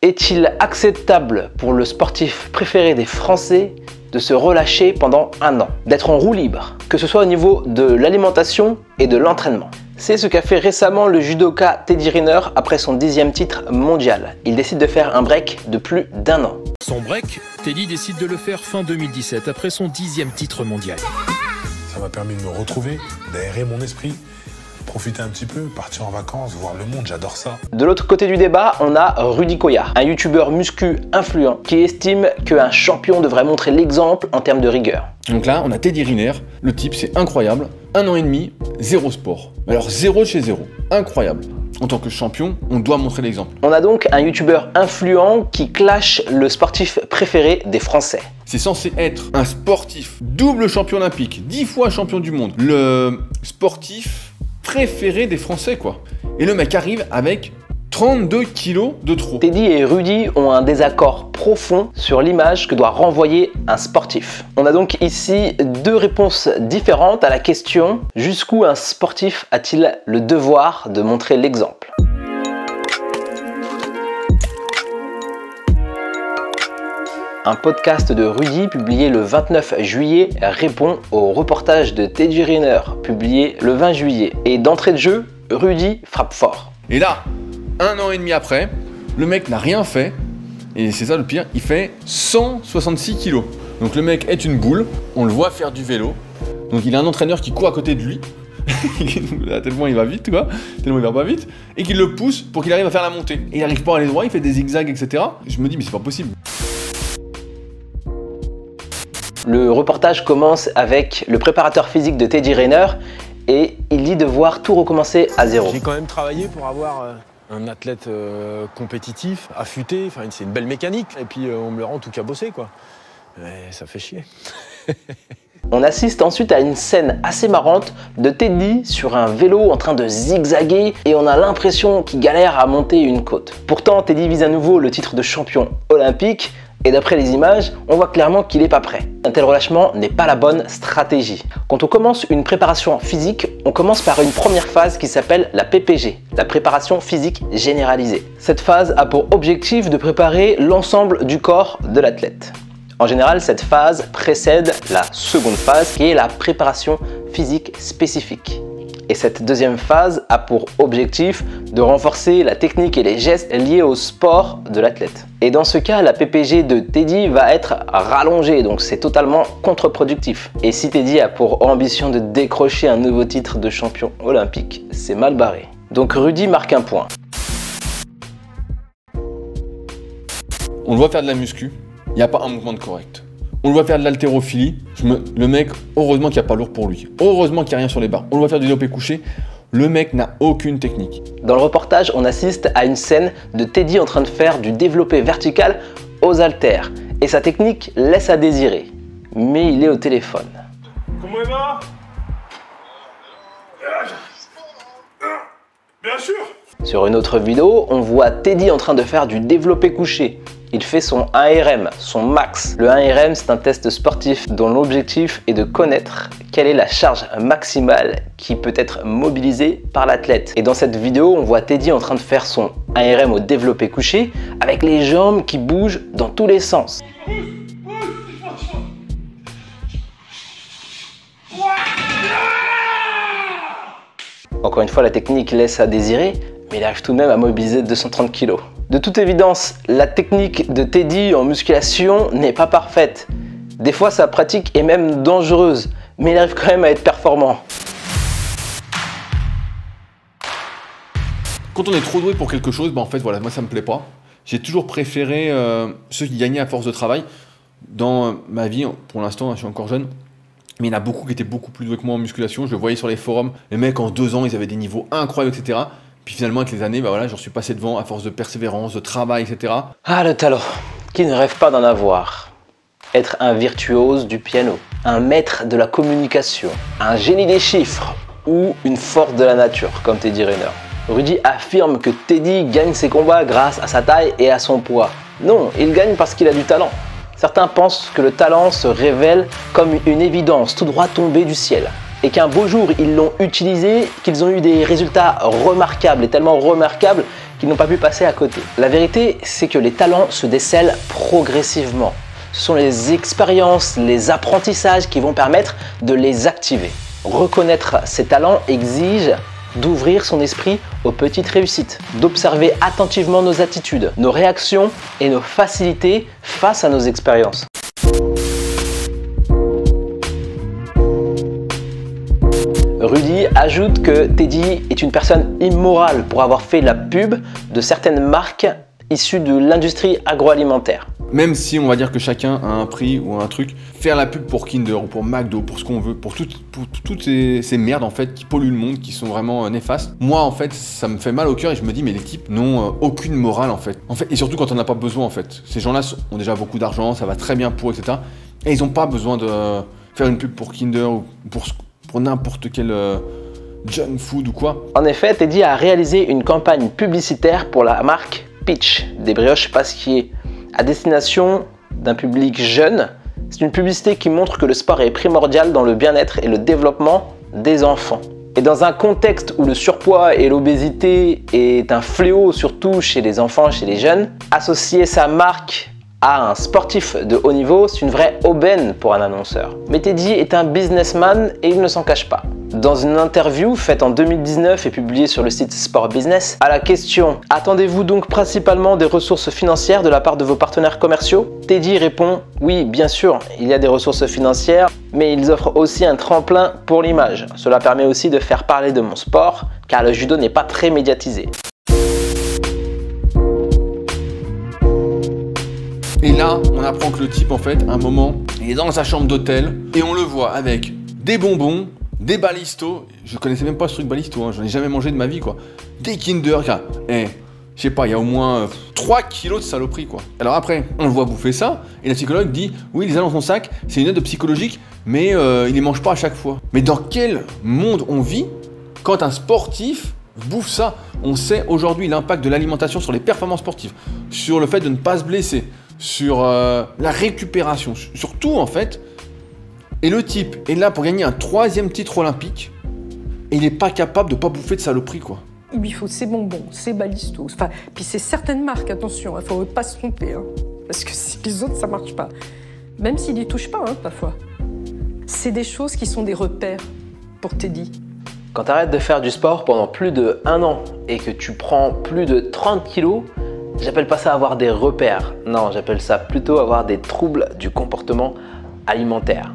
Est-il acceptable pour le sportif préféré des Français de se relâcher pendant un an, d'être en roue libre, que ce soit au niveau de l'alimentation et de l'entraînement? C'est ce qu'a fait récemment le judoka Teddy Riner après son 10e titre mondial. Il décide de faire un break de plus d'1 an. Son break, Teddy décide de le faire fin 2017 après son 10e titre mondial. Ça m'a permis de me retrouver, d'aérer mon esprit, profiter un petit peu, partir en vacances, voir le monde, j'adore ça. De l'autre côté du débat, on a Rudy Koya, un youtubeur muscu influent qui estime qu'un champion devrait montrer l'exemple en termes de rigueur. Donc là, on a Teddy Riner, le type c'est incroyable, 1 an et demi, 0 sport. Alors 0 de chez 0, incroyable. En tant que champion, on doit montrer l'exemple. On a donc un youtubeur influent qui clash le sportif préféré des Français. C'est censé être un sportif, double champion olympique, 10 fois champion du monde. Le sportif préféré des Français, quoi. Et le mec arrive avec 32 kilos de trop. Teddy et Rudy ont un désaccord profond sur l'image que doit renvoyer un sportif. On a donc ici deux réponses différentes à la question « Jusqu'où un sportif a-t-il le devoir de montrer l'exemple ?» Un podcast de Rudy publié le 29 juillet répond au reportage de Teddy Riner publié le 20 juillet. Et d'entrée de jeu, Rudy frappe fort. Et là, 1 an et demi après, le mec n'a rien fait. Et c'est ça le pire, il fait 166 kilos. Donc le mec est une boule, on le voit faire du vélo. Donc il a un entraîneur qui court à côté de lui. Tellement il va vite, quoi. Tellement il va pas vite. Et qui le pousse pour qu'il arrive à faire la montée. Et il n'arrive pas à aller droit, il fait des zigzags, etc. Je me dis, mais c'est pas possible. Le reportage commence avec le préparateur physique de Teddy Riner et il dit devoir tout recommencer à zéro. J'ai quand même travaillé pour avoir un athlète compétitif, affûté, enfin, c'est une belle mécanique. Et puis on me le rend tout cabossé, quoi. Mais ça fait chier. On assiste ensuite à une scène assez marrante de Teddy sur un vélo en train de zigzaguer et on a l'impression qu'il galère à monter une côte. Pourtant, Teddy vise à nouveau le titre de champion olympique. Et d'après les images, on voit clairement qu'il n'est pas prêt. Un tel relâchement n'est pas la bonne stratégie. Quand on commence une préparation physique, on commence par une première phase qui s'appelle la PPG, la préparation physique généralisée. Cette phase a pour objectif de préparer l'ensemble du corps de l'athlète. En général, cette phase précède la seconde phase qui est la préparation physique spécifique. Et cette deuxième phase a pour objectif de renforcer la technique et les gestes liés au sport de l'athlète. Et dans ce cas, la PPG de Teddy va être rallongée, donc c'est totalement contre-productif. Et si Teddy a pour ambition de décrocher un nouveau titre de champion olympique, c'est mal barré. Donc Rudy marque un point. On le voit faire de la muscu, il n'y a pas un mouvement de correct. On le voit faire de l'haltérophilie, le mec, heureusement qu'il n'y a pas lourd pour lui. Heureusement qu'il n'y a rien sur les barres. On le voit faire du développé couché, le mec n'a aucune technique. Dans le reportage, on assiste à une scène de Teddy en train de faire du développé vertical aux haltères. Et sa technique laisse à désirer. Mais il est au téléphone. Comment il va? Bien sûr. Sur une autre vidéo, on voit Teddy en train de faire du développé couché. Il fait son 1RM, son max. Le 1RM, c'est un test sportif dont l'objectif est de connaître quelle est la charge maximale qui peut être mobilisée par l'athlète. Et dans cette vidéo, on voit Teddy en train de faire son 1RM au développé couché avec les jambes qui bougent dans tous les sens. Encore une fois, la technique laisse à désirer, mais il arrive tout de même à mobiliser 230 kg. De toute évidence, la technique de Teddy en musculation n'est pas parfaite. Des fois, sa pratique est même dangereuse, mais il arrive quand même à être performant. Quand on est trop doué pour quelque chose, en fait, voilà, moi ça me plaît pas. J'ai toujours préféré ceux qui gagnaient à force de travail. Dans ma vie, pour l'instant, je suis encore jeune, mais il y en a beaucoup qui étaient beaucoup plus doués que moi en musculation. Je le voyais sur les forums. Les mecs, en 2 ans, ils avaient des niveaux incroyables, etc. Puis finalement, avec les années, bah voilà, j'en suis passé devant à force de persévérance, de travail, etc. Ah, le talent. Qui ne rêve pas d'en avoir? Être un virtuose du piano, un maître de la communication, un génie des chiffres ou une force de la nature, comme Teddy Riner. Rudy affirme que Teddy gagne ses combats grâce à sa taille et à son poids. Non, il gagne parce qu'il a du talent. Certains pensent que le talent se révèle comme une évidence tout droit tombée du ciel. Et qu'un beau jour, ils l'ont utilisé, qu'ils ont eu des résultats remarquables, et tellement remarquables qu'ils n'ont pas pu passer à côté. La vérité, c'est que les talents se décèlent progressivement. Ce sont les expériences, les apprentissages qui vont permettre de les activer. Reconnaître ces talents exige d'ouvrir son esprit aux petites réussites, d'observer attentivement nos attitudes, nos réactions et nos facilités face à nos expériences. Rudy ajoute que Teddy est une personne immorale pour avoir fait la pub de certaines marques issues de l'industrie agroalimentaire. Même si on va dire que chacun a un prix ou un truc, faire la pub pour Kinder ou pour McDo, pour ce qu'on veut, pour toutes ces merdes en fait qui polluent le monde, qui sont vraiment néfastes. Moi en fait, ça me fait mal au cœur et je me dis mais les types n'ont aucune morale en fait. Et surtout quand on n'a pas besoin en fait. Ces gens-là ont déjà beaucoup d'argent, ça va très bien pour eux, etc. Et ils n'ont pas besoin de faire une pub pour Kinder ou pour n'importe quel junk food ou quoi. En effet, Teddy a réalisé une campagne publicitaire pour la marque Peach, des brioches Pasquier, à destination d'un public jeune. C'est une publicité qui montre que le sport est primordial dans le bien-être et le développement des enfants. Et dans un contexte où le surpoids et l'obésité est un fléau, surtout chez les enfants, chez les jeunes, associer sa marque à un sportif de haut niveau, c'est une vraie aubaine pour un annonceur. Mais Teddy est un businessman et il ne s'en cache pas. Dans une interview faite en 2019 et publiée sur le site Sport Business, à la question « Attendez-vous donc principalement des ressources financières de la part de vos partenaires commerciaux ?» Teddy répond « Oui, bien sûr, il y a des ressources financières, mais ils offrent aussi un tremplin pour l'image. Cela permet aussi de faire parler de mon sport, car le judo n'est pas très médiatisé. » Et là, on apprend que le type, en fait, à un moment, il est dans sa chambre d'hôtel et on le voit avec des bonbons, des balistos. Je connaissais même pas ce truc balisto, hein, j'en ai jamais mangé de ma vie, quoi. Des Kinder, je sais pas, il y a au moins 3 kilos de saloperie, quoi. Alors après, on le voit bouffer ça et la psychologue dit oui, il les a dans son sac, c'est une aide psychologique, mais il les mange pas à chaque fois. Mais dans quel monde on vit quand un sportif bouffe ça? On sait aujourd'hui l'impact de l'alimentation sur les performances sportives, sur le fait de ne pas se blesser, sur la récupération, sur tout en fait. Et le type est là pour gagner un 3e titre olympique et il n'est pas capable de pas bouffer de saloperie, quoi. Il lui faut ses bonbons, ses balistos, enfin, puis c'est certaines marques, attention, il ne faut pas se tromper, hein, parce que les autres ça marche pas. Même s'il n'y touche pas, hein, parfois. C'est des choses qui sont des repères pour Teddy. Quand tu arrêtes de faire du sport pendant plus de 1 an et que tu prends plus de 30 kilos, j'appelle pas ça avoir des repères. Non, j'appelle ça plutôt avoir des troubles du comportement alimentaire.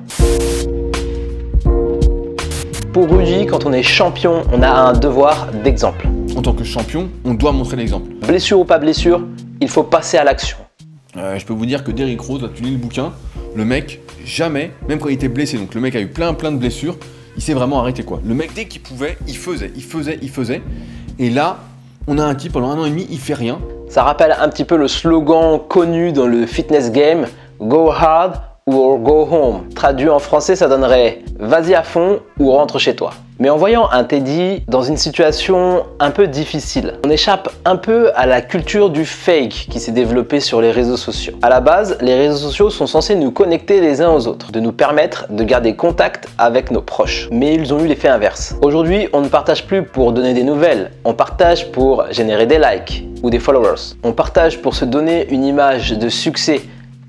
Pour Rudy, quand on est champion, on a un devoir d'exemple. En tant que champion, on doit montrer l'exemple. Blessure ou pas blessure, il faut passer à l'action. Je peux vous dire que Derrick Rose, là, tu lis le bouquin, le mec, jamais, même quand il était blessé, donc le mec a eu plein de blessures, il s'est vraiment arrêté, quoi. Le mec, dès qu'il pouvait, il faisait. Et là, on a un type, pendant 1 an et demi, il fait rien. Ça rappelle un petit peu le slogan connu dans le fitness game, Go hard ou go home. Traduit en français, ça donnerait vas-y à fond ou rentre chez toi. Mais en voyant un Teddy dans une situation un peu difficile, on échappe un peu à la culture du fake qui s'est développée sur les réseaux sociaux. À la base, les réseaux sociaux sont censés nous connecter les uns aux autres, de nous permettre de garder contact avec nos proches. Mais ils ont eu l'effet inverse. Aujourd'hui, on ne partage plus pour donner des nouvelles, on partage pour générer des likes ou des followers. On partage pour se donner une image de succès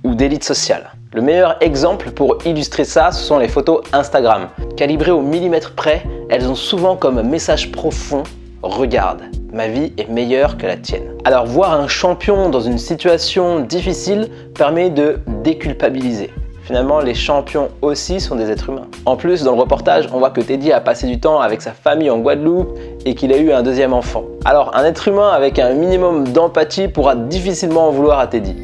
ou d'élite sociale. Le meilleur exemple pour illustrer ça, ce sont les photos Instagram. Calibrées au millimètre près, elles ont souvent comme message profond « Regarde, ma vie est meilleure que la tienne ». Alors voir un champion dans une situation difficile permet de déculpabiliser. Finalement, les champions aussi sont des êtres humains. En plus, dans le reportage, on voit que Teddy a passé du temps avec sa famille en Guadeloupe et qu'il a eu un 2e enfant. Alors, un être humain avec un minimum d'empathie pourra difficilement en vouloir à Teddy.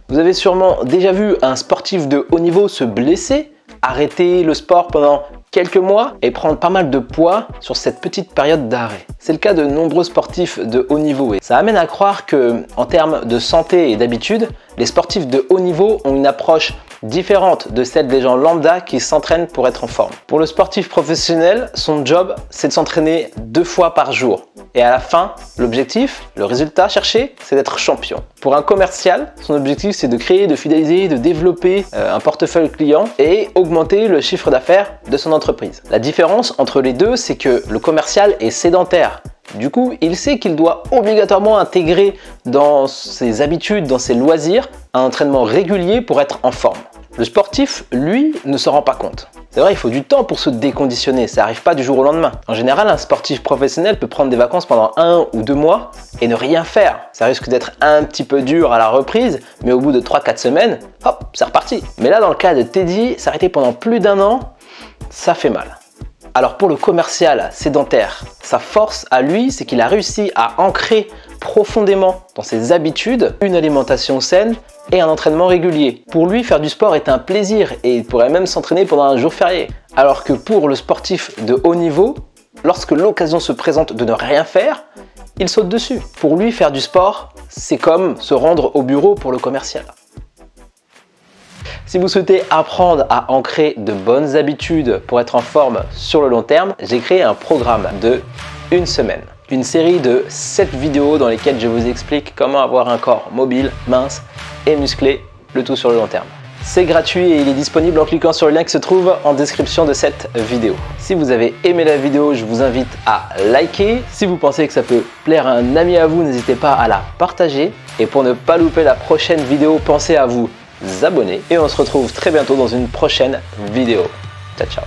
Vous avez sûrement déjà vu un sportif de haut niveau se blesser, arrêter le sport pendant quelques mois et prendre pas mal de poids sur cette petite période d'arrêt. C'est le cas de nombreux sportifs de haut niveau et ça amène à croire que, en termes de santé et d'habitude, les sportifs de haut niveau ont une approche différente de celle des gens lambda qui s'entraînent pour être en forme. Pour le sportif professionnel, son job, c'est de s'entraîner 2 fois par jour. Et à la fin, l'objectif, le résultat cherché, c'est d'être champion. Pour un commercial, son objectif c'est de créer, de fidéliser, de développer un portefeuille client et augmenter le chiffre d'affaires de son entreprise. La différence entre les deux, c'est que le commercial est sédentaire. Du coup, il sait qu'il doit obligatoirement intégrer dans ses habitudes, dans ses loisirs, un entraînement régulier pour être en forme. Le sportif, lui, ne se rend pas compte. C'est vrai, il faut du temps pour se déconditionner, ça n'arrive pas du jour au lendemain. En général, un sportif professionnel peut prendre des vacances pendant 1 ou 2 mois et ne rien faire. Ça risque d'être un petit peu dur à la reprise, mais au bout de 3-4 semaines, hop, c'est reparti. Mais là, dans le cas de Teddy, s'arrêter pendant plus d'1 an, ça fait mal. Alors pour le commercial sédentaire, sa force à lui, c'est qu'il a réussi à ancrer profondément dans ses habitudes une alimentation saine et un entraînement régulier. Pour lui, faire du sport est un plaisir et il pourrait même s'entraîner pendant un jour férié. Alors que pour le sportif de haut niveau, lorsque l'occasion se présente de ne rien faire, il saute dessus. Pour lui, faire du sport, c'est comme se rendre au bureau pour le commercial. Si vous souhaitez apprendre à ancrer de bonnes habitudes pour être en forme sur le long terme, j'ai créé un programme de 1 semaine. Une série de 7 vidéos dans lesquelles je vous explique comment avoir un corps mobile, mince et musclé, le tout sur le long terme. C'est gratuit et il est disponible en cliquant sur le lien qui se trouve en description de cette vidéo. Si vous avez aimé la vidéo, je vous invite à liker. Si vous pensez que ça peut plaire à un ami à vous, n'hésitez pas à la partager. Et pour ne pas louper la prochaine vidéo, pensez à vous abonner. Et on se retrouve très bientôt dans une prochaine vidéo. Ciao, ciao.